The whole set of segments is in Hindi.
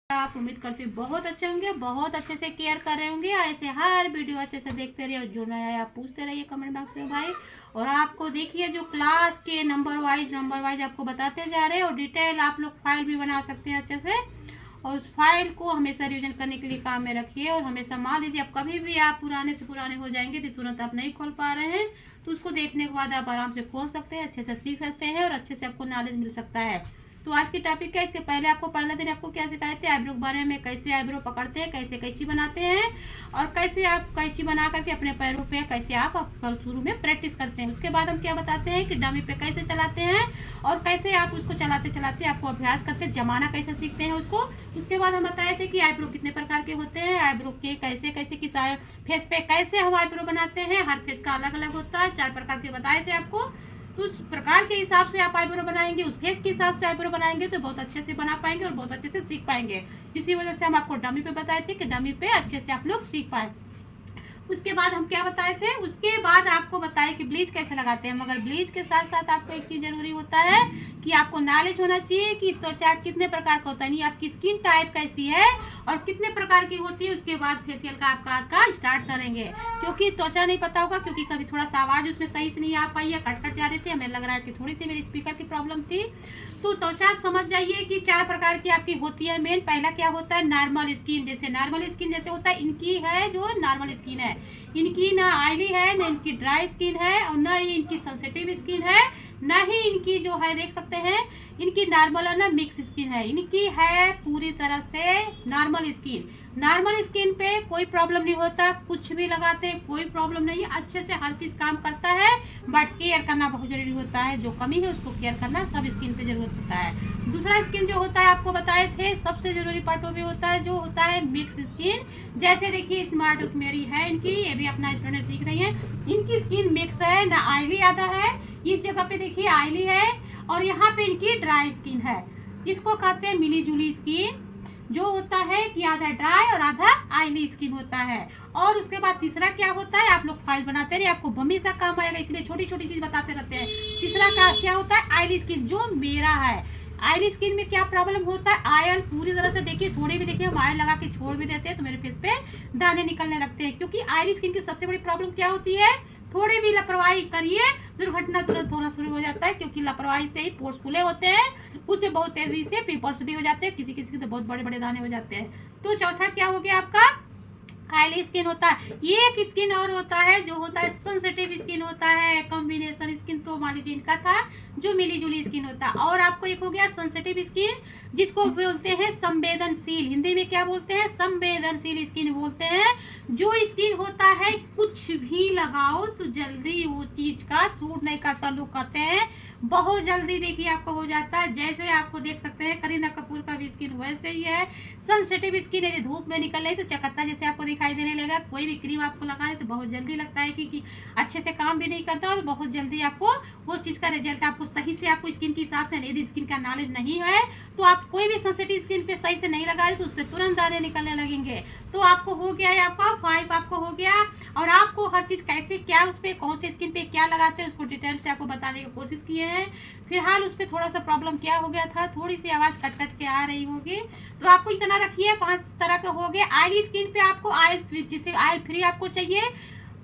आप उम्मीद करती हूँ बहुत अच्छे होंगे, बहुत अच्छे से केयर कर रहे होंगे। ऐसे हर वीडियो अच्छे से देखते रहिए और जो नया है आप पूछते रहिए कमेंट बॉक्स में भाई। और आपको देखिए जो क्लास के नंबर वाइज आपको बताते जा रहे हैं और डिटेल आप लोग फाइल भी बना सकते हैं अच्छे से। और उस फाइल को हमेशा रिविजन करने के लिए काम में रखिए। और हमेशा मान लीजिए आप कभी भी आप पुराने से पुराने हो जाएंगे तो तुरंत आप नहीं खोल पा रहे हैं, तो उसको देखने के बाद आप आराम से खोल सकते हैं, अच्छे से सीख सकते हैं और अच्छे से आपको नॉलेज मिल सकता है। तो आज की टॉपिक क्या है, इसके पहले आपको पहला दिन आपको क्या सिखाए थे, आईब्रो के बारे में, कैसे आईब्रो पकड़ते हैं, कैसे कैंची बनाते हैं और कैसे आप कैंची बना करके अपने पैरों पे कैसे आप शुरू में प्रैक्टिस करते हैं। उसके बाद हम क्या बताते हैं कि डमी पे कैसे चलाते हैं और कैसे आप उसको चलाते चलाते आपको अभ्यास करते जमाना कैसे सीखते हैं उसको। उसके बाद हम बताए थे कि आईब्रो कितने प्रकार के होते हैं, आईब्रो के कैसे कैसे किस फेस पे कैसे हम आईब्रो बनाते हैं, हर फेस का अलग अलग होता है, 4 प्रकार के बताए थे आपको। तो उस प्रकार के हिसाब से आप आईब्रो बनाएंगे, उस फेस के हिसाब से आईब्रो बनाएंगे तो बहुत अच्छे से बना पाएंगे और बहुत अच्छे से सीख पाएंगे। इसी वजह से हम आपको डमी पे बताए थे कि डमी पे अच्छे से आप लोग सीख पाए। उसके बाद हम क्या बताए थे, उसके बाद आपको बताए कि ब्लीच कैसे लगाते हैं। मगर ब्लीच के साथ साथ आपको एक चीज़ जरूरी होता है कि आपको नॉलेज होना चाहिए कि त्वचा कितने प्रकार का होता है, यानी आपकी स्किन टाइप कैसी है और कितने प्रकार की होती है। उसके बाद फेशियल का आपका आज का स्टार्ट करेंगे, क्योंकि त्वचा नहीं पता होगा, क्योंकि कभी थोड़ा सा आवाज़ उसमें सही से नहीं आ पाई है, कट कट जा रही थी, हमें लग रहा है कि थोड़ी सी मेरी स्पीकर की प्रॉब्लम थी। तो त्वचा समझ जाइए कि 4 प्रकार की आपकी होती है। मेन पहला क्या होता है, नॉर्मल स्किन। जैसे नॉर्मल स्किन जैसे होता है, इनकी है जो नॉर्मल स्किन है, इनकी ना ऑयली है, ना इनकी ड्राई स्किन है और ना ही इनकी सेंसिटिव स्किन है, ना ही इनकी जो है देख सकते हैं इनकी नॉर्मल और ना मिक्स स्किन है। इनकी है पूरी तरह से नॉर्मल स्किन। नॉर्मल स्किन पे कोई प्रॉब्लम नहीं होता, कुछ भी लगाते हैं कोई प्रॉब्लम नहीं है, अच्छे से हर चीज़ काम करता है। बट केयर करना बहुत जरूरी होता है, जो कमी है उसको केयर करना सब स्किन पे जरूरत होता है। दूसरा स्किन जो होता है आपको बताए थे सबसे जरूरी पार्ट वो भी होता है जो होता है मिक्स स्किन। जैसे देखिए स्मार्ट लुक मेरी है इनकी, ये भी अपना स्टूडेंट सीख रही है, इनकी स्किन मिक्स है, ना ऑयली आधा है, इस जगह पे देखिए ऑयली है और यहाँ पे इनकी ड्राई स्किन है। इसको कहते हैं मिली जुली स्किन, जो होता है कि आधा ड्राई और आधा ऑयली स्किन होता है। और उसके बाद तीसरा क्या होता है, आप लोग फाइल बनाते रहिए आपको हमेशा काम आएगा, इसलिए छोटी छोटी चीज बताते रहते हैं। तीसरा का क्या होता है, ऑयली स्किन, जो मेरा है। ऑयली स्किन में क्या प्रॉब्लम होता है, ऑयल पूरी तरह से देखिए, थोड़े भी देखिए हम ऑयल लगा के छोड़ भी देते हैं तो मेरे फेस पे दाने निकलने लगते हैं। क्योंकि ऑयली स्किन की सबसे बड़ी प्रॉब्लम क्या होती है, थोड़ी भी लापरवाही करिए दुर्घटना तुरंत होना शुरू हो जाता है। क्योंकि लापरवाही से ही पोर्स खुले होते हैं, उसमें बहुत तेजी से पिंपल्स भी हो जाते हैं, किसी किसी के तो बहुत बड़े बड़े दाने हो जाते हैं। तो चौथा क्या हो गया आपका, ऑयली स्किन होता है। ये एक स्किन और होता है जो होता है सेंसिटिव स्किन होता है, कॉम्बिनेशन स्किन, तो मान लीजिए इनका था जो मिली जुली स्किन होता है। और आपको एक हो गया सेंसिटिव स्किन, जिसको बोलते हैं संवेदनशील, हिंदी में क्या बोलते हैं, संवेदनशील स्किन बोलते हैं। जो स्किन होता है कुछ भी लगाओ तो जल्दी वो चीज का सूट नहीं करता, लोग कहते हैं बहुत जल्दी देखिए आपको हो जाता है। जैसे आपको देख सकते हैं करीना कपूर का भी स्किन वैसे ही है, सेंसिटिव स्किन है, धूप में निकल रही तो चकत्ता जैसे आपको दिखाई देने लगा। कोई भी क्रीम आपको लगा रहे तो बहुत जल्दी लगता है कि अच्छे से काम भी नहीं करता और बहुत जल्दी आपको वो चीज़ का रिजल्ट आपको सही से आपको स्किन के हिसाब से, यदि स्किन का नॉलेज नहीं है तो आप कोई भी सेंसिटिव स्किन पे सही से नहीं लगा रहे तो उस पर तुरंत दाने निकलने लगेंगे। तो आपको हो गया है आपका 5 आपको हो गया। और आपको हर चीज़ कैसे क्या उस पर कौन से स्किन पे क्या लगाते हैं उसको डिटेल से आपको बताने की कोशिश किए हैं। फिलहाल उस पर थोड़ा सा प्रॉब्लम क्या हो गया था, थोड़ी सी आवाज़ कट कट के आ रही होगी, तो आपको इतना रखिए 5 तरह के हो गए। ऑयली स्किन पे आपको ऑयल, जिसे ऑयल फ्री आपको चाहिए,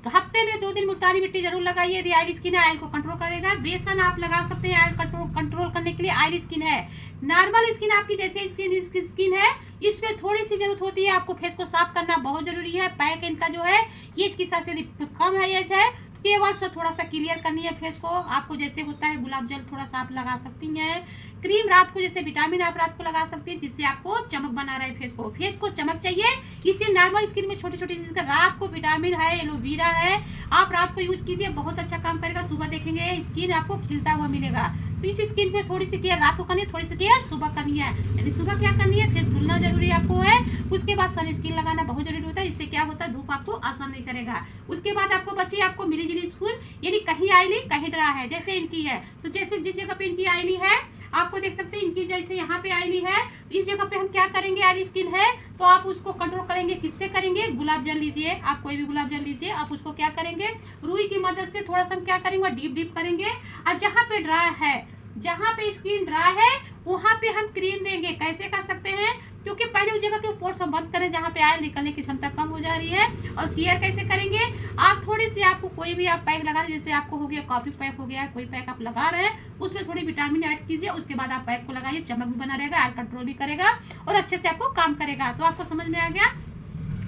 हफ्ते में 2 दिन मुल्तानी मिट्टी जरूर लगाइए। यदि ऑयली स्किन है ऑयल को कंट्रोल करेगा। बेसन आप लगा सकते हैं ऑयल कंट्रोल करने के लिए, ऑयली स्किन है। नॉर्मल स्किन आपकी जैसे स्किन है, इसमें थोड़ी सी जरूरत होती है आपको फेस को साफ करना बहुत जरूरी है। पैक इनका जो है एज के हिसाब से यदि कम है एज है केवल से थोड़ा सा क्लियर करनी है फेस को आपको। जैसे होता है गुलाब जल थोड़ा सा आप लगा सकती हैं, क्रीम रात को, जैसे विटामिन आप रात को लगा सकती हैं जिससे आपको चमक बना रहा है फेस को चमक चाहिए। इससे नॉर्मल स्किन में छोटी छोटी चीज का, रात को विटामिन है, एलोवेरा है, आप रात को यूज कीजिए, बहुत अच्छा काम करेगा। सुबह देखेंगे स्किन आपको खिलता हुआ मिलेगा। तो इस स्किन पे थोड़ी सी केयर रात को करनी है, थोड़ी सी केयर सुबह करनी है। यानी सुबह क्या करनी है, फेस धुलना जरूरी आपको है। उसके बाद सन स्किन लगाना बहुत जरूरी होता है, इससे क्या होता है धूप आपको आसान नहीं करेगा। उसके बाद आपको बची आपको मिली जुली स्किन, यानी कहीं ऑयली कहीं ड्राई है, जैसे इनकी है। तो जैसे जिस जगह पे इनकी ऑयली है आपको देख सकते हैं इनकी जैसे यहाँ पे ऑयली है, इस जगह पे हम क्या करेंगे, ऑयली स्किन है तो आप उसको कंट्रोल करेंगे। किससे करेंगे, गुलाब जल लीजिए, आप कोई भी गुलाब जल लीजिए, आप उसको क्या करेंगे रुई की मदद से थोड़ा सा हम क्या करेंगे डीप डीप करेंगे। और जहाँ पे ड्राई है जहाँ पे स्किन ड्राई है वहाँ पे हम क्रीम देंगे। कैसे कर सकते हैं, क्योंकि पहले उस जगह के पोर्स हम बंद करें जहाँ पे ऑयल निकलने की क्षमता कम हो जा रही है। और केयर कैसे करेंगे, आप थोड़ी सी, आपको कोई भी आप पैक लगा रहे, जैसे आपको हो गया कॉफी पैक हो गया, कोई पैक आप लगा रहे हैं, उसमें थोड़ी विटामिन ऐड कीजिए, उसके बाद आप पैक को लगाइए, चमक भी बना रहेगा, ऑयल कंट्रोल भी करेगा और अच्छे से आपको काम करेगा। तो आपको समझ में आ गया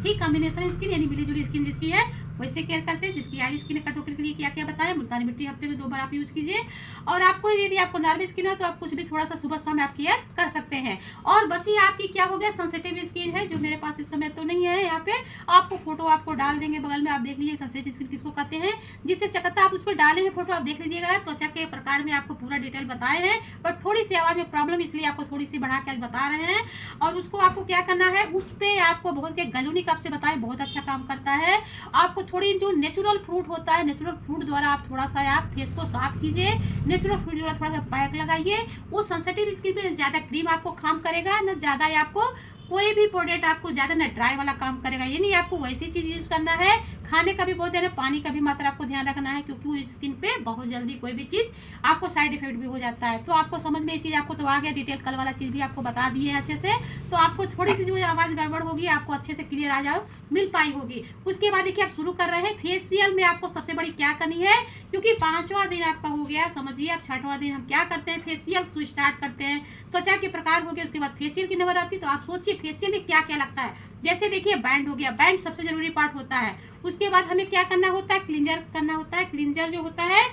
ही कॉम्बिनेशन स्किन यानी मिली जुली स्किन जिसकी है वैसे केयर करते हैं। जिसकी ऑयली स्किन कंट्रोल के लिए क्या क्या बताएं, मुल्तानी मिट्टी हफ्ते में 2 बार आप यूज कीजिए। और आपको यदि आपको नॉर्मल स्किन है तो आप कुछ भी थोड़ा सा सुबह शाम आप केयर कर सकते हैं। और बची आपकी क्या हो गया, सेंसिटिव स्किन है, जो मेरे पास इस समय तो नहीं है। यहाँ पे आपको फोटो आपको डाल देंगे बगल में, आप देख लीजिए सेंसिटिव स्किन किसको कहते हैं। जिससे चकत्ता आप उस पर डाले हैं फोटो, आप देख लीजिएगा। त्वचा के प्रकार में आपको पूरा डिटेल बताए हैं, बट थोड़ी सी आवाज में प्रॉब्लम, इसलिए आपको थोड़ी सी बढ़ा के आज बता रहे हैं। और उसको आपको क्या करना है, उस पर आपको बहुत के गलूनिक आपसे बताएं, बहुत अच्छा काम करता है। आपको थोड़ी जो नेचुरल फ्रूट होता है, नेचुरल फ्रूट द्वारा आप थोड़ा सा आप फेस को साफ कीजिए, नेचुरल फ्रूट द्वारा थोड़ा सा पैक लगाइए। वो सेंसिटिव स्किन पे ज्यादा क्रीम आपको काम करेगा, न ज्यादा आपको कोई भी प्रोडक्ट आपको ज्यादा ना ड्राई वाला काम करेगा। ये नहीं, आपको वैसी चीज यूज करना है। खाने का भी बहुत ध्यान है, पानी का भी मात्रा आपको ध्यान रखना है, क्योंकि वो स्किन पे बहुत जल्दी कोई भी चीज आपको साइड इफेक्ट भी हो जाता है। तो आपको समझ में ये चीज आपको तो आ गया, डिटेल कल वाला चीज भी आपको बता दिए है अच्छे से। तो आपको थोड़ी सी जो आवाज गड़बड़ होगी आपको अच्छे से क्लियर आ जाओ मिल पाई होगी। उसके बाद देखिए आप शुरू कर रहे हैं फेशियल में। आपको सबसे बड़ी क्या करनी है, क्योंकि 5वां दिन आपका हो गया, समझिए आप 6वां दिन हम क्या करते हैं, फेशियल से स्टार्ट करते हैं। त्वचा के प्रकार हो गए, उसके बाद फेशियल की नंबर आती है। तो आप सोचिए फेशियल में क्या क्या लगता है। जैसे देखिए बैंड हो गया, बैंड सबसे जरूरी पार्ट होता है। उसके बाद हमें क्या करना होता है, क्लींजर करना होता है। क्लींजर जो होता है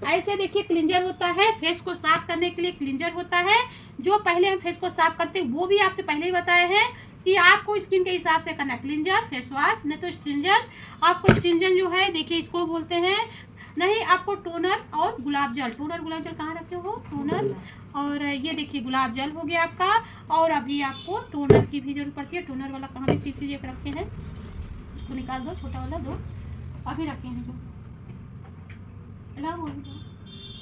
ऐसे देखिए, क्लींजर होता है फेस को साफ करने के लिए, क्लींजर होता है जो पहले हम फेस को साफ करते हैं। वो भी आपसे पहले ही बताए हैं कि आपको स्किन के हिसाब से करना, क्लींजर, फेस वॉश, नहीं तो स्ट्रिंजर। आपको स्ट्रिंजर जो है देखिए इसको बोलते हैं, नहीं आपको टोनर और गुलाब जल। टोनर गुलाब जल कहाँ रखे हो, टोनर और ये देखिए गुलाब जल हो गया आपका। और अभी आपको टोनर की भी जरूरत पड़ती है। टोनर वाला कहाँ भी शीशी एक रखे हैं, उसको निकाल दो, छोटा वाला दो, अभी रखे हैं जो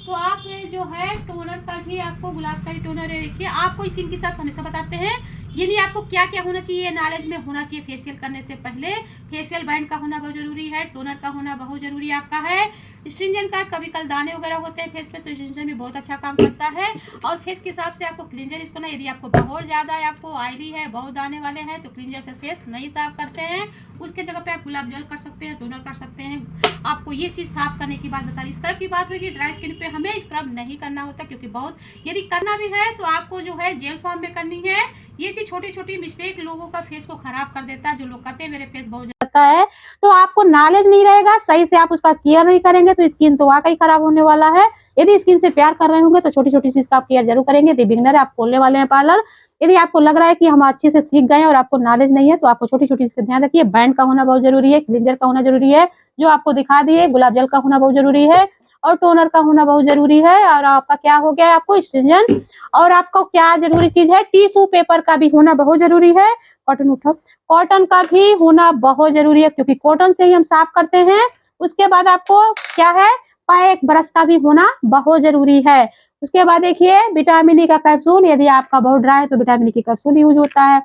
तो आप जो है टोनर का भी आपको, गुलाब का ही टोनर है। देखिए आपको स्किन के साथ हमेशा बताते हैं, ये नहीं आपको क्या क्या होना चाहिए, नॉलेज में होना चाहिए। फेशियल करने से पहले फेशियल बैंड का होना बहुत जरूरी है, टोनर का होना बहुत जरूरी आपका है। स्ट्रिंजन का कभी कल दाने वगैरह होते हैं फेस पे, तो स्ट्रिंजन भी बहुत अच्छा काम करता है। और फेस के हिसाब से आपको क्लींजर इसको ना, यदि आपको बहुत ज़्यादा आपको ऑयली है, बहुत दाने वाले हैं, तो क्लींजर से फेस नहीं साफ करते हैं। उसके जगह पे आप गुलाब जल कर सकते हैं, टोनर कर सकते हैं। आपको ये चीज़ साफ करने की बात बता रही। स्क्रब की बात होगी, ड्राई स्किन पे हमें स्क्रब नहीं करना होता, क्योंकि बहुत यदि करना भी है तो आपको जो है जेल फॉर्म में करनी है। ये चीज छोटी छोटी मिस्टेक लोगों का फेस को खराब कर देता है। जो लोग कहते हैं मेरे फेस बहुत जाता है, तो आपको नॉलेज नहीं रहेगा, सही से आप उसका केयर नहीं करेंगे तो स्किन तो वाकई खराब होने वाला है। यदि स्किन से प्यार कर रहे होंगे तो छोटी छोटी चीज का आप केयर जरूर करेंगे। यदि बिगिनर आप खोलने वाले हैं पार्लर, यदि आपको लग रहा है कि हम अच्छे से सीख गए और आपको नॉलेज नहीं है, तो आपको छोटी छोटी चीज का ध्यान रखिए। बैंड का होना बहुत जरूरी है, क्लींजर का होना जरूरी है, जो आपको दिखा दिए, गुलाब जल का होना बहुत जरूरी है, और टोनर का होना बहुत जरूरी है। और आपका क्या हो गया, आपको स्ट्रिंजन, और आपको क्या जरूरी चीज है, टिश्यू पेपर का भी होना बहुत जरूरी है। कॉटन उठा, कॉटन का भी होना बहुत जरूरी है, क्योंकि कॉटन से ही हम साफ करते हैं। उसके बाद आपको क्या है, पैक ब्रश का भी होना बहुत जरूरी है। उसके बाद देखिए विटामिन ई का कैप्सूल, यदि आपका बहुत ड्राई है तो विटामिन ई की कैप्सूल यूज होता है,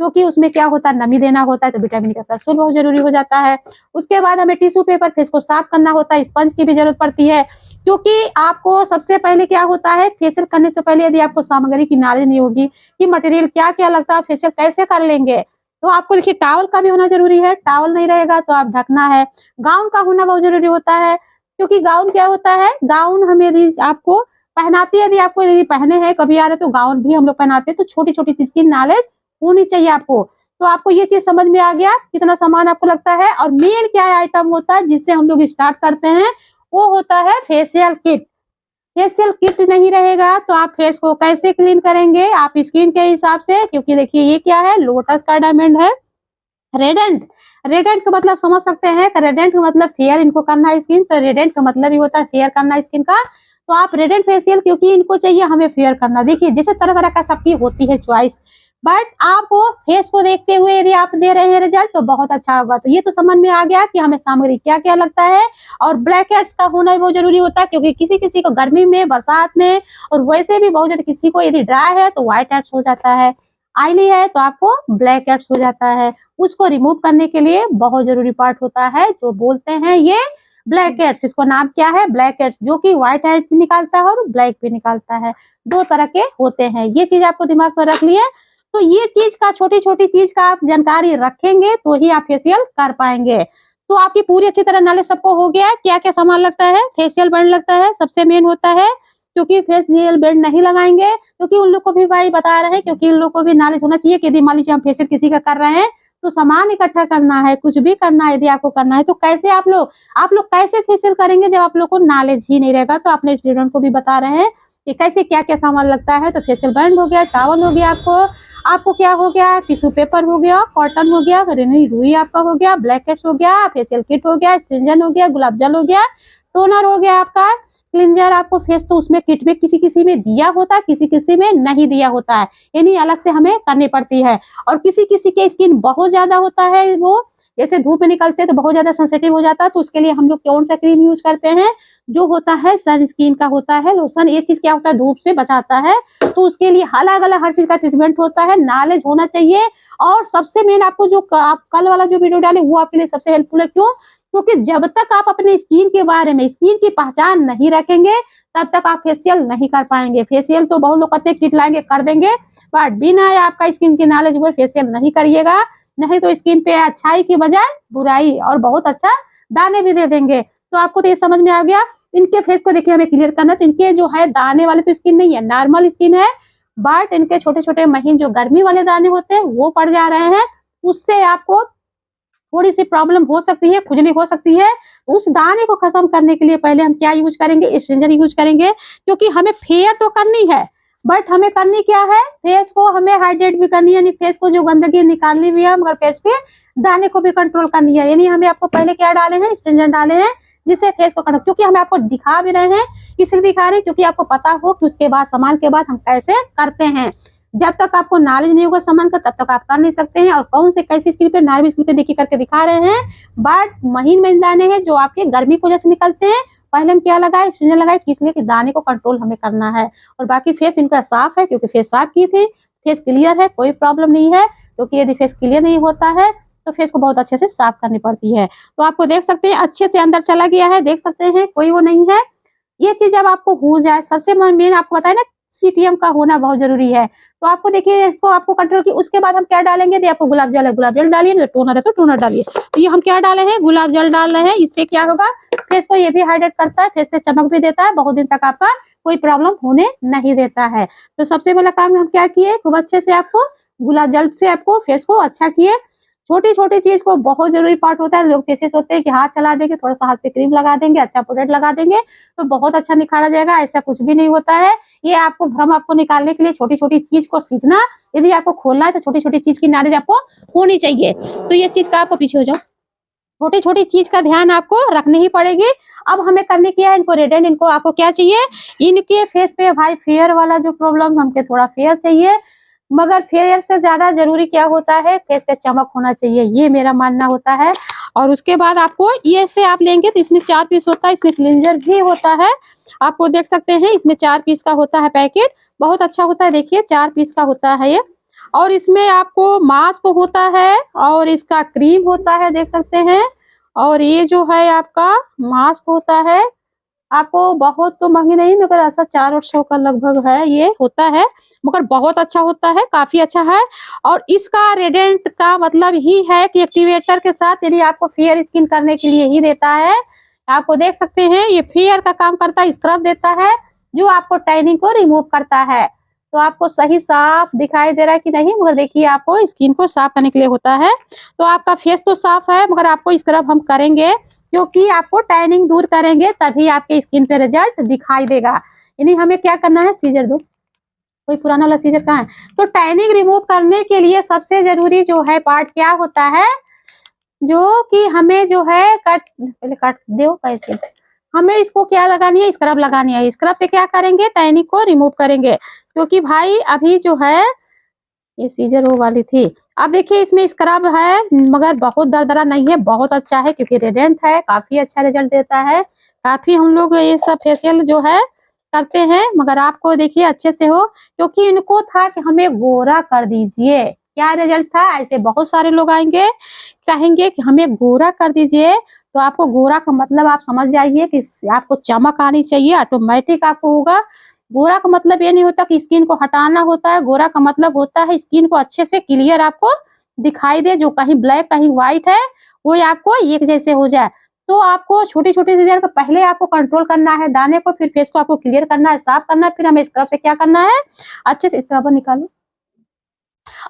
क्योंकि उसमें क्या होता है, नमी देना होता है, तो विटामिन का कैप्सूल बहुत जरूरी हो जाता है। उसके बाद हमें टिश्यू पेपर, फेस को साफ करना होता है, स्पंज की भी जरूरत पड़ती है, क्योंकि आपको सबसे पहले क्या होता है, फेशियल करने से पहले यदि आपको सामग्री की नॉलेज नहीं होगी कि मटेरियल क्या क्या लगता है, फेशियल कैसे कर लेंगे, तो आपको देखिए टॉवल का भी होना जरूरी है। टॉवल नहीं रहेगा तो आप ढकना है। गाउन का होना बहुत जरूरी होता है, क्योंकि गाउन क्या होता है, गाउन हम यदि आपको पहनाती है, यदि आपको यदि पहने हैं कभी आ रहे तो गाउन भी हम लोग पहनाते हैं, तो छोटी छोटी चीज की नॉलेज होनी चाहिए आपको। तो आपको ये चीज समझ में आ गया, कितना सामान आपको लगता है। और मेन क्या आइटम होता है जिससे हम लोग स्टार्ट करते हैं, वो होता है फेशियल किट। फेशियल किट नहीं रहेगा तो आप फेस को कैसे क्लीन करेंगे, आप स्किन के हिसाब से, क्योंकि देखिए ये क्या है, लोटस का डायमंड है। रेडेंट, रेडेंट का मतलब समझ सकते हैं, रेडेंट का मतलब फेयर इनको करना है स्किन, तो रेडेंट का मतलब ही होता है फेयर करना स्किन का। तो आप रेडेंट फेशियल, क्योंकि इनको चाहिए हमें फेयर करना। देखिए जैसे तरह तरह का सबकी होती है चॉइस, बट आप वो फेस को देखते हुए यदि आप दे रहे हैं रिजल्ट तो बहुत अच्छा होगा। तो ये तो समझ में आ गया कि हमें सामग्री क्या क्या लगता है। और ब्लैक हेड्स का होना भी बहुत जरूरी होता है, क्योंकि किसी किसी को गर्मी में, बरसात में, और वैसे भी बहुत ज्यादा किसी को यदि ड्राई है तो व्हाइट हेड्स हो जाता है, ऑयली है तो आपको ब्लैक हेड्स हो जाता है। उसको रिमूव करने के लिए बहुत जरूरी पार्ट होता है जो बोलते हैं ये ब्लैक हेड्स, इसको नाम क्या है, ब्लैक हेड्स, जो कि व्हाइट हेड भी निकालता है और ब्लैक भी निकालता है, 2 तरह के होते हैं। ये चीज आपको दिमाग में रख लिए। तो ये चीज का, छोटी छोटी चीज का आप जानकारी रखेंगे तो ही आप फेशियल कर पाएंगे। तो आपकी पूरी अच्छी तरह नॉलेज सबको हो गया है, क्या क्या सामान लगता है, फेशियल बैंड लगता है, सबसे मेन होता है, क्योंकि फेशियल बैंड नहीं लगाएंगे क्योंकि उन लोग को भी भाई बता रहे हैं, क्योंकि उन लोग को भी नॉलेज होना चाहिए कि यदि मान लीजिए हम फेशियल किसी का कर रहे हैं तो सामान इकट्ठा करना है, कुछ भी करना है, यदि आपको करना है तो कैसे आप लोग कैसे फेशियल करेंगे जब आप लोग को नॉलेज ही नहीं रहेगा। तो अपने स्टूडेंट को भी बता रहे हैं कि कैसे क्या क्या सामान लगता है। तो फेशियल बैंड हो गया, टॉवल हो गया, आपको क्या हो गया, टिश्यू पेपर हो गया, कॉटन हो गया, रुई आपका हो गया, ब्लैकेट्स हो गया, फेशियल किट हो गया, स्ट्रिंजन हो गया, गुलाब जल हो गया, टोनर हो गया आपका, क्लिंजर आपको फेस तो उसमें किट में किसी किसी में दिया होता है, किसी किसी में नहीं दिया होता है, यानी अलग से हमें करनी पड़ती है। और किसी किसी के स्किन बहुत ज्यादा होता है, वो जैसे धूप में निकलते हैं तो बहुत ज्यादा सेंसिटिव हो जाता है, तो उसके लिए हम लोग कौन सा क्रीम यूज करते हैं, जो होता है सन स्किन का होता है लोशन। ये चीज क्या होता है, धूप से बचाता है, तो उसके लिए अलग अलग हर चीज का ट्रीटमेंट होता है, नॉलेज होना चाहिए। और सबसे मेन आपको जो आप कल वाला जो वीडियो डाले वो आपके लिए सबसे हेल्पफुल है, क्यों, क्योंकि जब तक आप अपने स्किन के बारे में, स्किन की पहचान नहीं रखेंगे तब तक आप फेशियल नहीं कर पाएंगे। फेशियल तो बहुत लोग कहते हैं किट लाएंगे कर देंगे, बट बिना आपका स्किन की नॉलेज हुए फेशियल नहीं करिएगा, नहीं तो स्किन पे अच्छाई की बजाय बुराई और बहुत अच्छा दाने भी दे देंगे। तो आपको तो ये समझ में आ गया। इनके फेस को देखिए हमें क्लियर करना, तो इनके जो है दाने वाले तो स्किन नहीं है, नॉर्मल स्किन है, बट इनके छोटे छोटे महीन जो गर्मी वाले दाने होते हैं वो पड़ जा रहे हैं, उससे आपको थोड़ी सी प्रॉब्लम हो सकती है, खुजली हो सकती है। उस दाने को खत्म करने के लिए पहले हम क्या यूज करेंगे, स्ट्रिंजर यूज करेंगे, क्योंकि हमें फेयर तो करनी है, बट हमें करनी क्या है, फेस को हमें हाइड्रेट भी करनी है, यानी फेस को जो गंदगी निकालनी भी है, मगर फेस के दाने को भी कंट्रोल करनी है। यानी हमें आपको पहले क्या डाले हैं, स्ट्रिंजर डाले हैं, जिससे फेस को कंट्रोल, क्योंकि हम आपको दिखा भी रहे हैं, इसलिए दिखा रहे हैं क्योंकि आपको पता हो कि उसके बाद सामान के बाद हम कैसे करते हैं। जब तक आपको नॉलेज नहीं होगा सामान का तब तक आप कर नहीं सकते हैं। और कौन से कैसी स्किन पे, नॉर्मल स्किन पे देखिए करके दिखा रहे हैं, बट महीन दाने हैं जो आपके गर्मी की वजह से निकलते हैं। पहले हम क्या लगाए, स्ट्रिंजर लगाए, इसलिए कि दाने को कंट्रोल हमें करना है। और बाकी फेस इनका साफ है, क्योंकि फेस साफ की थी, फेस क्लियर है, कोई प्रॉब्लम नहीं है। क्योंकि यदि फेस क्लियर नहीं होता है तो फेस को बहुत अच्छे से साफ करनी पड़ती है। तो आपको देख सकते हैं अच्छे से अंदर चला गया है, देख सकते हैं, कोई वो नहीं है। ये चीज जब आपको हो जाए, सबसे मेन आपको बताया ना, सीटीएम का होना बहुत जरूरी है। तो आपको देखिए इसको आपको कंट्रोल की, उसके बाद हम क्या डालेंगे, आपको गुलाब जल है, गुलाब जल डालिए, तो टोनर है तो टोनर डालिए। तो ये हम क्या डाले हैं, गुलाब जल डाल रहे हैं। इससे क्या होगा, फेस को ये भी हाइड्रेट करता है, फेस पे चमक भी देता है, बहुत दिन तक आपका कोई प्रॉब्लम होने नहीं देता है। तो सबसे पहला काम हम क्या किए, खूब अच्छे से आपको गुलाब जल से आपको फेस को अच्छा किए। छोटी छोटी चीज को बहुत जरूरी पार्ट होता है। लोग केसेस होते हैं कि हाथ चला देंगे, थोड़ा सा हाथ पे क्रीम लगा देंगे, अच्छा प्रोडक्ट लगा देंगे तो बहुत अच्छा निखारा जाएगा, ऐसा कुछ भी नहीं होता है। ये आपको भ्रम आपको निकालने के लिए छोटी छोटी चीज को सीखना, यदि आपको खोलना है तो छोटी छोटी चीज की नॉलेज आपको होनी चाहिए। तो ये चीज का आपको पीछे हो जाओ, छोटी छोटी चीज का ध्यान आपको रखनी ही पड़ेगी। अब हमें करने की है, इनको रेडेंट, इनको आपको क्या चाहिए, इनके फेस पे भाई फेयर वाला जो प्रॉब्लम, हमके थोड़ा फेयर चाहिए, मगर फेयर से ज्यादा जरूरी क्या होता है, फेस पे चमक होना चाहिए, ये मेरा मानना होता है। और उसके बाद आपको ये से आप लेंगे तो इसमें 4 पीस होता है, इसमें क्लिंजर भी होता है, आपको देख सकते हैं इसमें 4 पीस का होता है पैकेट, बहुत अच्छा होता है, देखिए 4 पीस का होता है ये। और इसमें आपको मास्क होता है और इसका क्रीम होता है, देख सकते हैं। और ये जो है आपका मास्क होता है, आपको बहुत तो महंगे नहीं, मगर ऐसा 400 का लगभग है, ये होता है, मगर बहुत अच्छा होता है, काफी अच्छा है। और इसका रेडेंट का मतलब ही है कि एक्टिवेटर के साथ, यानी आपको फेयर स्किन करने के लिए ही देता है। आपको देख सकते हैं ये फेयर का काम करता है, स्क्रब देता है जो आपको टैनिंग को रिमूव करता है। तो आपको सही साफ दिखाई दे रहा है कि नहीं, मगर देखिए आपको स्किन को साफ करने के लिए होता है। तो आपका फेस तो साफ है, मगर आपको स्क्रब हम करेंगे क्योंकि आपको टैनिंग दूर करेंगे, तभी आपके स्किन पे रिजल्ट दिखाई देगा। यानी हमें क्या करना है, सीजर दो, कोई पुराना वाला सीजर कहाँ है। तो टैनिंग रिमूव करने के लिए सबसे जरूरी जो है पार्ट क्या होता है, जो कि हमें जो है पहले काट दो कैसे, हमें इसको क्या लगानी है, स्क्रब लगानी है। स्क्रब से क्या करेंगे, टैनिंग को रिमूव करेंगे। क्योंकि भाई अभी जो है ये सीजर वो वाली थी। अब देखिए इसमें स्क्रब है, मगर बहुत दरदरा नहीं है, बहुत अच्छा है, क्योंकि रेडेंट है, काफी अच्छा रिजल्ट देता है। काफी हम लोग ये सब फेशियल जो है करते हैं, मगर आपको देखिए अच्छे से हो, क्योंकि इनको था कि हमें गोरा कर दीजिए, क्या रिजल्ट था। ऐसे बहुत सारे लोग आएंगे, कहेंगे कि हमें गोरा कर दीजिए, तो आपको गोरा का मतलब आप समझ जाइए कि आपको चमक आनी चाहिए, ऑटोमेटिक आपको होगा। गोरा का मतलब ये नहीं होता कि स्किन को हटाना होता है, गोरा का मतलब होता है स्किन को अच्छे से क्लियर आपको दिखाई दे, जो कहीं ब्लैक कहीं व्हाइट है वो आपको एक जैसे हो जाए। तो आपको छोटी-छोटी चीज़ें को पहले आपको कंट्रोल करना है दाने को, फिर फेस को आपको क्लियर करना है, साफ करना है, फिर हमें स्क्रब से क्या करना है, अच्छे से स्क्रबर निकालो।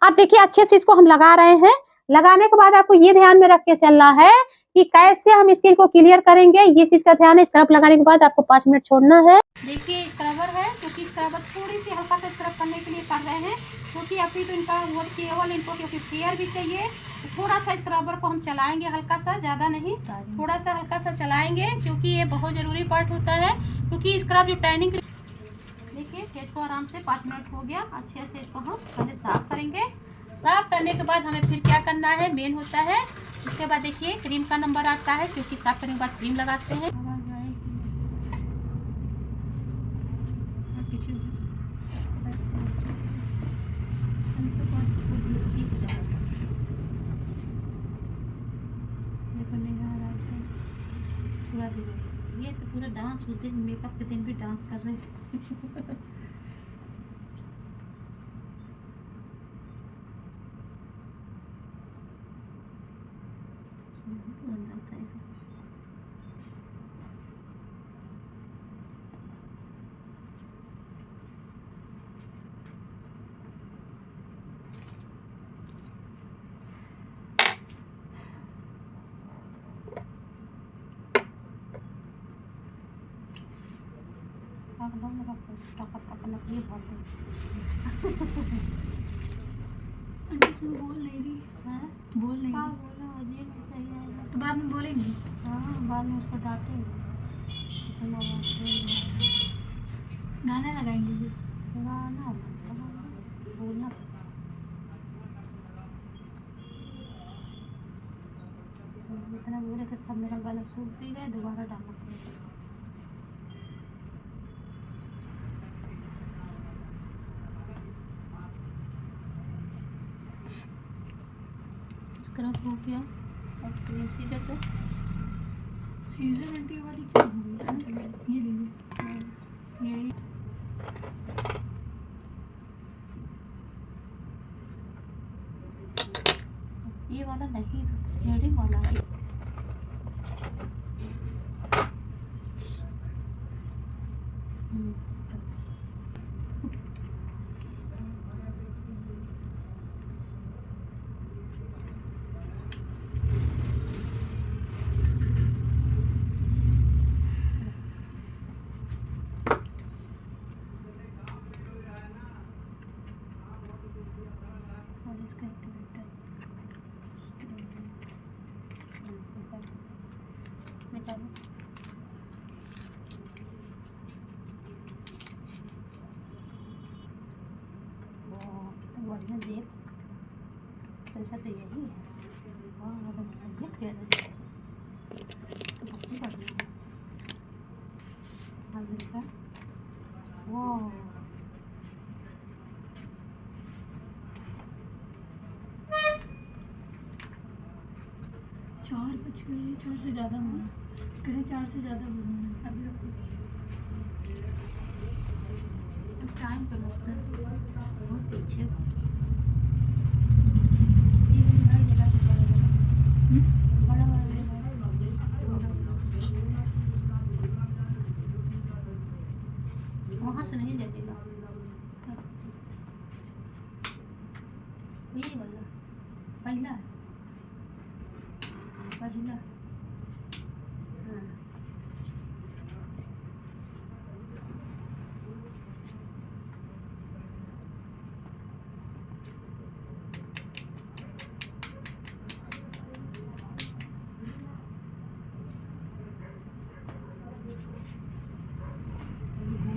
अब देखिए अच्छे से इसको हम लगा रहे हैं, लगाने के बाद आपको ये ध्यान में रख के चलना है कि कैसे हम स्किन को क्लियर करेंगे, ये चीज़ का ध्यान है। स्क्रब लगाने के बाद आपको 5 मिनट छोड़ना है। देखिए स्क्रबर है, क्योंकि स्क्रबर थोड़ी सी हल्का सा स्क्रब करने के लिए कर रहे हैं, क्योंकि अभी तो इनका वो केवल इनको क्योंकि फेयर भी चाहिए, तो थोड़ा सा स्क्रबर को हम चलाएंगे हल्का सा, ज़्यादा नहीं, थोड़ा सा हल्का सा चलाएंगे, क्योंकि ये बहुत ज़रूरी पार्ट होता है, क्योंकि स्क्रब जो टैनिंग। देखिए फेस को आराम से 5 मिनट हो गया, अच्छे से इसको हम पहले साफ करेंगे। साफ करने के बाद हमें फिर क्या करना है, मेन होता है, उसके बाद देखिए क्रीम का नंबर आता है, क्योंकि साफ करने के बाद क्रीम लगाते हैं। ये तो पूरा डांस होते मेकअप के दिन भी डांस कर रहे थे। बोल नहीं रही है, बोल नहीं रही, बोला अजीब नहीं सही है, तो बाद में बोलेंगी। हाँ बाद में उसको डांटेंगे, गाना लगाएंगे, गाना बोलना, इतना बोले तो सब मेरा गला सूख भी गया, दोबारा डालना पड़ेगा। स्क्रब हो गया, अब क्रीम सीजर, तो सीजर आंटी वाली क्या हो गई, ये लीजिए, यही ये वाला नहीं, थ्रेडिंग वाला है। बढ़िया देख अच्छा तो यही है, हाँ सही है, तो बहुत बढ़िया है। वाह 4 बज गए, 4 से ज़्यादा होना, करें 4 से ज़्यादा होना, अभी टाइम तो लगता है बहुत पीछे। वहाँ से नहीं जलेगा, ये वाला पहला पहला,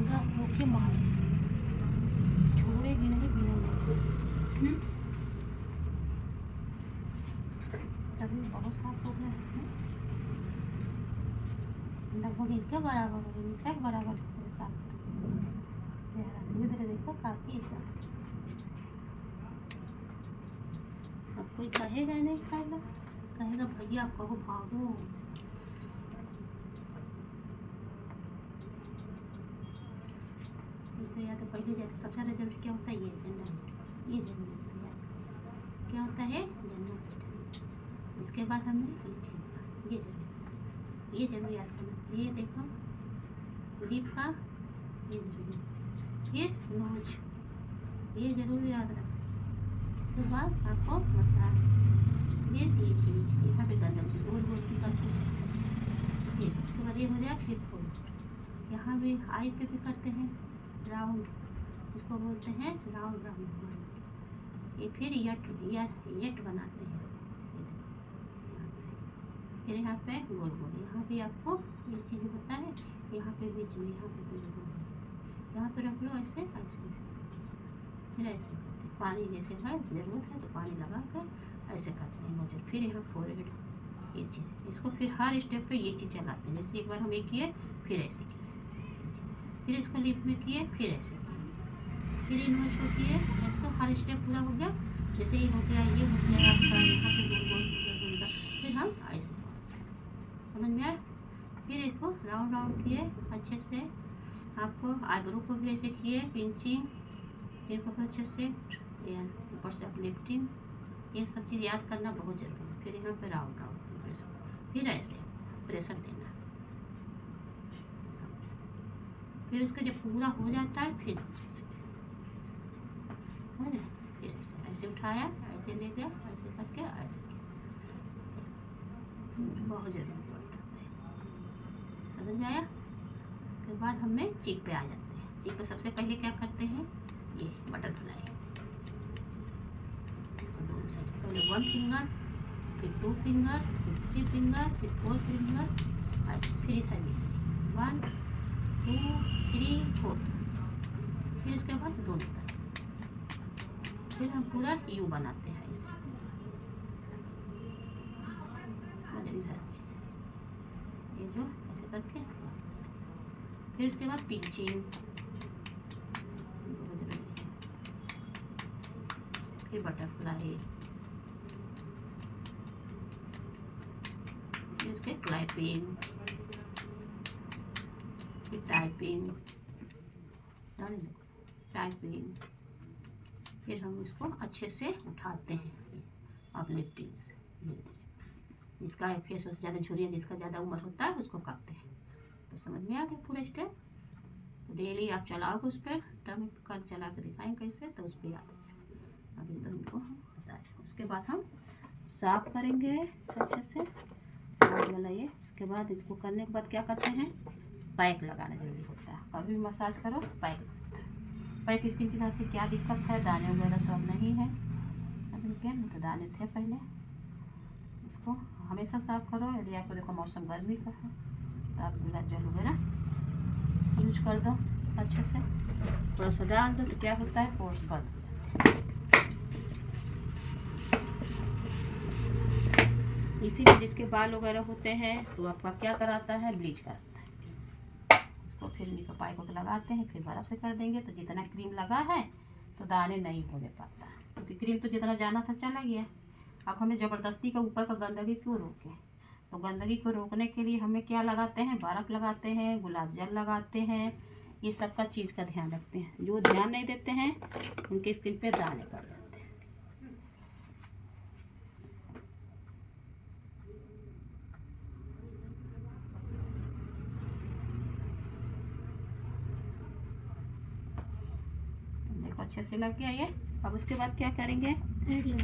हाँ के मार छोड़ेगी नहीं बिना तभी बहुत साफ हो गया है, लगभग इनके बराबर हो गई, इसके बराबर साफ चेहरा धीरे धीरे देखो काफी कोई कहेगा नहीं खाएगा, कहेगा भैया कहो भागो। तो या तो पहले जाते सबसे ज़्यादा जरूरी क्या होता है, ये जनरल, ये जरूरी होता है। क्या होता है जनरल स्टडी। इसके बाद हमें ये चीज, ये जरूरी याद करना। ये देखो लिप का ये जरूरी, फिर नोज ये जरूर याद रखना। उसके बाद आपको मसाज, फिर ये चीज़ यहाँ पे गंदम की गोल गोल की करते हैं। फिर उसके बाद ये हो जाए, फिर फोल्ड। यहाँ भी आई पे भी करते हैं राउंड, इसको बोलते हैं राउंड राउंड। ये फिर येट बनाते हैं। फिर यहाँ पे गोल गोल, यहाँ भी आपको ये चीज़ होता है। यहाँ पे बीच में, यहाँ पे गोल गोल, यहाँ पे रख लो ऐसे ऐसे। फिर ऐसे करते हैं, पानी जैसे है ज़रूरत है तो पानी लगा कर ऐसे करते हैं मोजर। फिर यहाँ फोरहेड ये चीज़, इसको फिर हर स्टेप पे ये चीज़ चलाते हैं। जैसे एक बार हम ये किए, फिर ऐसे किए, फिर इसको लिप में किए, फिर ऐसे किए, फिर इन नोज को किए। इसको हर स्टेप पूरा हो गया। जैसे ये हो गया, ये हो गया आपका, यहाँ पे गोल गोल हो गया गोल का। फिर हम ऐसे समझ में आया। फिर इसको राउंड राउंड किए अच्छे से। आपको आईब्रो को भी ऐसे किए पिंचिंग, फिर को भी अच्छे से ऊपर से अपलिफ्टिंग, ये सब चीज़ याद करना बहुत जरूरी है। फिर यहाँ पे राउंड राउंड प्रेशर, फिर ऐसे प्रेशर देना। फिर उसका जब पूरा हो जाता है, फिर ऐसे ऐसे उठाया, ऐसे ले गया, ऐसे करके ऐसे बहुत जरूरी पॉइंट होता है। समझ में आया। उसके बाद हमें चीक पे आ जाते हैं। चीक पे सबसे पहले क्या करते हैं, ये बटरफ्लाई दोनों साइड। पहले 1 फिंगर, फिर 2 फिंगर, फिर 3 फिंगर, फिर 4 फिंगर, फिर इधर भी से 1 2 3 4। फिर उसके बाद दोनों तरफ, फिर हम पूरा यू बनाते हैं ऐसे। इधर ऐसे, ये जो ऐसे करके। फिर उसके बाद पिंचिंग, फिर बटरफ्लाई, फिर उसके क्लैपिंग, फिर टाइपिंग, फिर हम इसको अच्छे से उठाते हैं अपलिफ्टिंग से। जिसका फेस उससे ज़्यादा झुर्रियाँ, जिसका ज़्यादा उम्र होता है उसको करते हैं। तो समझ में आ गया पूरा स्टेप। तो डेली आप चलाओगे उस पर, टर्म कल चला के दिखाएंगे कैसे, तो उस पर याद हो जाए। अभी तो इनको हम बताएं। उसके बाद हम साफ करेंगे अच्छे से वाला ये। उसके बाद इसको करने के बाद क्या करते हैं, पैक लगाना जरूरी होता है। कभी भी मसाज करो पैक लगता है। पैक स्किन के हिसाब से क्या दिक्कत है, दाने वगैरह तो अब नहीं है, अभी क्या नहीं तो दाने थे पहले। इसको हमेशा साफ करो। यदि आपको देखो मौसम गर्मी का है तो आप गुलाब जल वगैरह यूज कर दो अच्छे से, थोड़ा सा डाल दो तो क्या होता है, पोर्स बंद हो जाते हैं। इसीलिए जिसके बाल वगैरह होते हैं तो आपका क्या कराता है, ब्लीच कराता है। उसको फिर पाइप को लगाते हैं, फिर बर्फ से कर देंगे तो जितना क्रीम लगा है तो दाने नहीं होने पाता, क्योंकि क्रीम तो जितना जाना था चला गया। अब हमें ज़बरदस्ती का ऊपर का गंदगी क्यों रोकें। तो गंदगी को रोकने के लिए हमें क्या लगाते हैं, बर्फ़ लगाते हैं, गुलाब जल लगाते हैं, ये सब का चीज़ का ध्यान रखते हैं। जो ध्यान नहीं देते हैं उनके स्किन पे दाने पड़ जाते हैं। देखो अच्छे से लग गया ये। अब उसके बाद क्या करेंगे,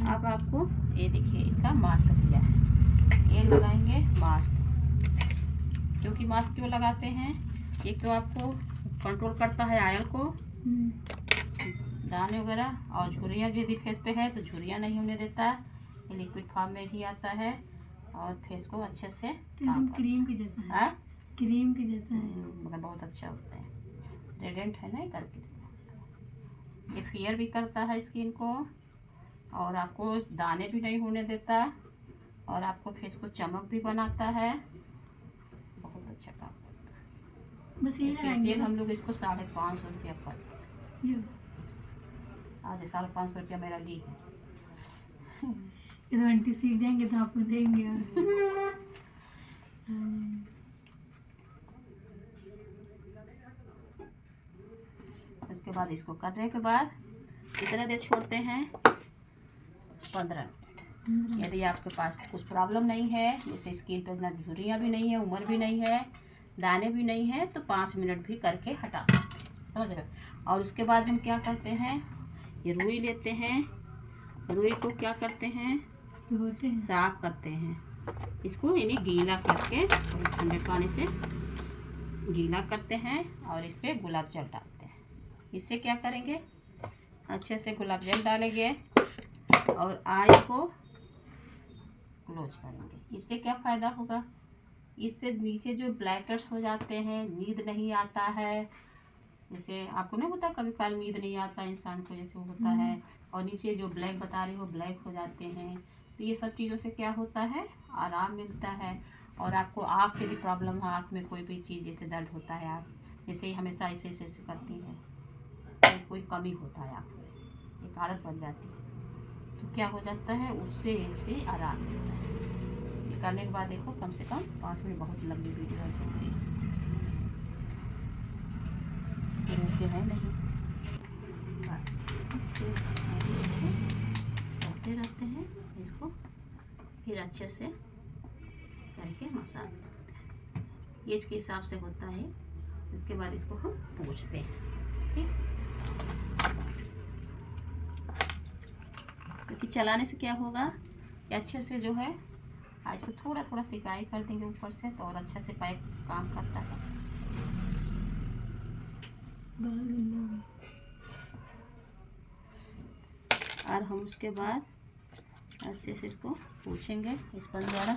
अब आपको ये देखिए इसका मास्क दिया है, ये लगाएंगे मास्क। क्योंकि मास्क क्यों लगाते हैं, एक तो आपको कंट्रोल करता है आयल को, दाने वगैरह, और झुर्रियाँ यदि फेस पे है तो झुर्रियाँ नहीं होने देता है। ये लिक्विड फॉर्म में भी आता है और फेस को अच्छे से क्रीम के जैसा है, क्रीम के जैसा है, मतलब बहुत अच्छा होता है। रेडेंट है ना करके, ये फेयर भी करता है स्किन को और आपको दाने भी नहीं होने देता और आपको फेस को चमक भी बनाता है। बहुत अच्छा काम करता है। बस ये फेशियल हम लोग इसको 550 रुपया पड़ता है। आज 550 रुपया मेरा ली है। ये तो आंटी सीख जाएंगे तो आपको देंगे। उसके बाद इसको करने के बाद कितने देर छोड़ते हैं? 15 मिनट। यदि आपके पास कुछ प्रॉब्लम नहीं है, जैसे स्किन पे ना झुर्रियाँ भी नहीं है, उम्र भी नहीं है, दाने भी नहीं है, तो 5 मिनट भी करके हटा सकते हैं, समझ रहे हो। और उसके बाद हम क्या करते हैं, ये रुई लेते हैं, रुई को क्या करते हैं, साफ करते हैं, इसको यानी गीला करके ठंडे पानी से गीला करते हैं और इस पर गुलाब जल डालते हैं। इससे क्या करेंगे, अच्छे से गुलाब जल डालेंगे और आई को क्लोज करेंगे। इससे क्या फ़ायदा होगा, इससे नीचे जो ब्लैकेट्स हो जाते हैं, नींद नहीं आता है, जैसे आपको नहीं होता कभी कभी नींद नहीं आता इंसान को, जैसे होता है, और नीचे जो ब्लैक बता रही हो ब्लैक हो जाते हैं, तो ये सब चीज़ों से क्या होता है, आराम मिलता है। और आपको आँख की भी प्रॉब्लम है, आँख में कोई भी चीज़ जैसे दर्द होता है, आप जैसे ही हमेशा ऐसे ऐसे करती हैं, तो कोई कमी होता है आँख में, एक आदत बन जाती है, तो क्या हो जाता है, उससे इससे आराम मिलता है। ये करने के बाद देखो कम से कम 5 मिनट, बहुत लंबी वीडियो है, है नहीं, बस इसको ऐसे ऐसे करते रहते हैं, इसको फिर अच्छे से करके मसाज करते हैं, ये इसके हिसाब से होता है। इसके बाद इसको हम पोंछते हैं, ठीक। क्योंकि चलाने से क्या होगा कि अच्छे से जो है, आज को थोड़ा थोड़ा सिकाई कर देंगे ऊपर से, तो और अच्छा से पाइप काम करता है। और हम उसके बाद अच्छे से इसको पूछेंगे स्पंज द्वारा।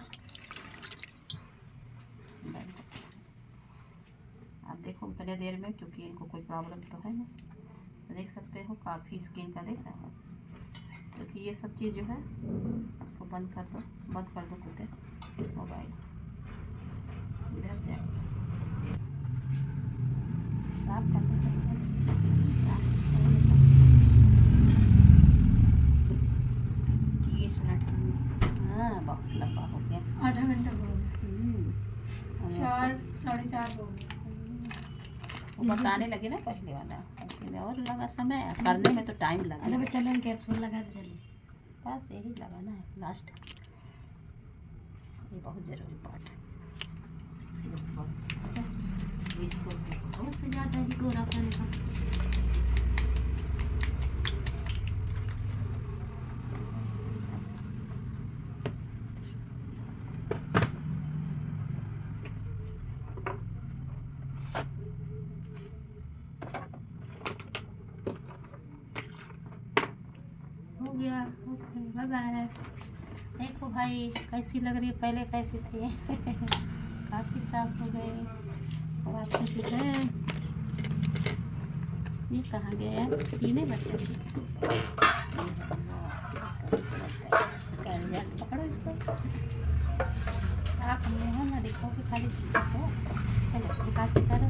आप देखो उतने देर में, क्योंकि इनको कोई प्रॉब्लम तो है नहीं, तो देख सकते हो काफ़ी स्किन का देख रहा है, क्योंकि ये सब चीज़ जो है, इसको बंद कर दो खुद मोबाइल, इधर से साफ कर दो, 30 मिनट। हाँ, बहुत लंबा हो गया, आधा घंटा हो गया, 4 साढ़े 4 हो गया। वो बताने लगे ना पहले वाला, ऐसे में और लगा समय, करने में तो टाइम लगा। अरे चलें कैप्सूल लगा के चलिए, बस यही लगाना है लास्ट, ये बहुत ज़रूरी पार्ट है। इसको बहुत ज़्यादा ही गोरा करेगा। हो गया, ओके, बाय बाय। देखो भाई कैसी लग रही है, पहले कैसी थी काफ़ी साफ हो गए। और आपको जो है, ये कहाँ गया, तीन बच्चे पकड़ो इसको, आप मुँह ना देखो कि खाली चलो विकास करो।